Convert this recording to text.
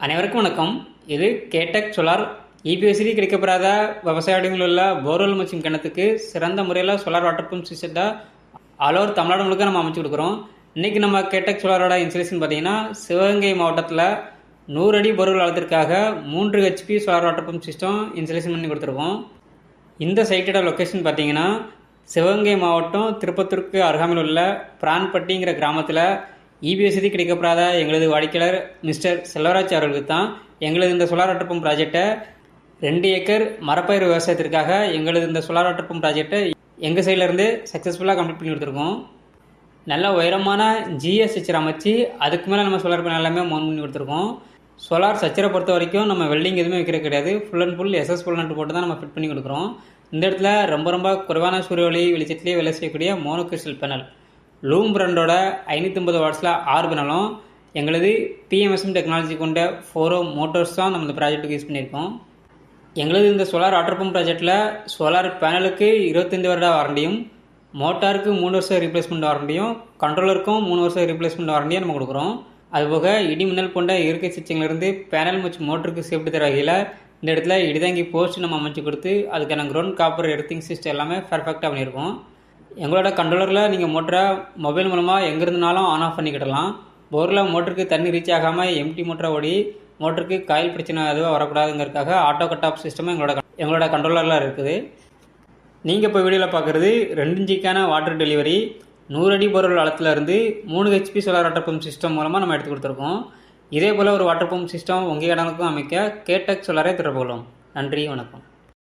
அனைவருக்கும் வணக்கம். இது கேடெக் சோலார் இபிஎஸ்சி கிடைக்கப்படாத விவசாயிகளில் உள்ள போர்வெல் மற்றும் கிணத்துக்கு சிறந்த முறையில் சோலார் வாட்டர் பம்ப் சிஸ்டத்தை ஆல் ஓவர் தமிழ்நாடு முழுக்க நம்ம அமைச்சு கொடுக்குறோம். இன்றைக்கி நம்ம கேடெக் சோலாரோட இன்ஸ்டலேஷன் பார்த்தீங்கன்னா சிவகங்கை மாவட்டத்தில் 100 அடி போர்வெல் ஆழத்திற்காக 3 HP solar water pump system installation பண்ணி கொடுத்துருக்கோம். இந்த சைட்டோட லொக்கேஷன் பார்த்தீங்கன்னா சிவகங்கை மாவட்டம் திருப்பத்தூருக்கு அருகாமையில் உள்ள பிரான்பட்டிங்கிற கிராமத்தில் இபிஎஸ்சி கிடைக்கப்படாத எங்களது வாடிக்கையாளர் மிஸ்டர் செல்வராஜ் அவர்களுக்கு தான் எங்களது இந்த சோலார் வாட்டர் பம்ப் ப்ராஜெக்டை 2 ஏக்கர் மரப்பயிர் விவசாயத்திற்காக எங்களது இந்த சோலார் வாட்டர் பம்ப் ப்ராஜெக்டை எங்கள் சைட்லேருந்து சக்ஸஸ்ஃபுல்லாக கம்ப்ளீட் பண்ணி கொடுத்துருக்கோம். நல்ல உயரமான ஜிஎஸ் ஸ்ட்ரக்சர் அமைச்சு அதுக்கு மேலே நம்ம சோலார் பேனல் எல்லாமே மவுண்ட் பண்ணி கொடுத்துருக்கோம். சோலார் ஸ்ட்ரக்சரை பொறுத்த வரைக்கும் நம்ம வெல்டிங் எதுவுமே வைக்கிறது கிடையாது. ஃபுல் அண்ட் ஃபுல் எஸ்எஸ் புல் நட்டு போட்டு தான் நம்ம ஃபிட் பண்ணி கொடுக்குறோம். இந்த இடத்துல ரொம்ப குறைவான சூரிய ஒளி வெளிச்சத்திலேயே வேலை செய்யக்கூடிய மோனோ கிறிஸ்டல் பேனல் லூம் பிராண்டோட 550 வாட்ஸில் 6 பேனலும் எங்களது பிஎம்எஸ்எம் டெக்னாலஜி கொண்ட 4 மோட்டர்ஸ் தான் நம்ம இந்த ப்ராஜெக்ட்டுக்கு யூஸ் பண்ணியிருக்கோம். எங்களது இந்த சோலார் வாட்டர் பம்ப் ப்ராஜெக்டில் சோலார் பேனலுக்கு 25 வருட வாரண்டியும், மோட்டாருக்கு 3 வருஷம் ரீப்ளேஸ்மெண்ட் வாரண்டியும், கண்ட்ரோலருக்கும் 3 வருஷம் ரீப்ளேஸ்மெண்ட் வாரண்டியும் நம்ம கொடுக்குறோம். அதுபோக இடி மின்னல் போன்ற இயற்கை சிச்சங்களிலிருந்து பேனல் மற்றும் மோட்டருக்கு சேஃப்டி தர வகையில் இந்த இடத்துல இடிதாங்கி போஸ்ட் நம்ம அமைச்சு கொடுத்து அதுக்கான கிரவுண்ட் காப்பர் எர்த்திங் சிஸ்டம் எல்லாமே பர்ஃபெக்டாக பண்ணியிருக்கோம். எங்களோட கண்ட்ரோலரில் நீங்கள் மோட்டரை மொபைல் மூலமாக எங்கே இருந்தனாலும் ஆன் ஆஃப் பண்ணிக்கிடலாம். போரில் மோட்டருக்கு தண்ணி ரீச் ஆகாமல் எம்டி மோட்டரை ஓடி மோட்டருக்கு காயில் பிரச்சனை எதுவும் வரக்கூடாதுங்கிறதுக்காக ஆட்டோ கட் ஆஃப் சிஸ்டமும் எங்களோட கண்ட்ரோலரில் இருக்குது. நீங்கள் இப்போ வீடியோவில் பார்க்குறது 2 இன்ச்சுக்கான வாட்டர் டெலிவரி 100 அடி போர்வெல் ஆழத்தில் இருந்து 3 HP solar water pump system மூலமாக நம்ம எடுத்து கொடுத்துருக்கோம். இதே போல் ஒரு வாட்டர் பம்ப் சிஸ்டம் உங்கள் இடங்களுக்கும் அமைக்க கேடெக் சோலாரை தொடர்பு கொள்ளும். நன்றி, வணக்கம்.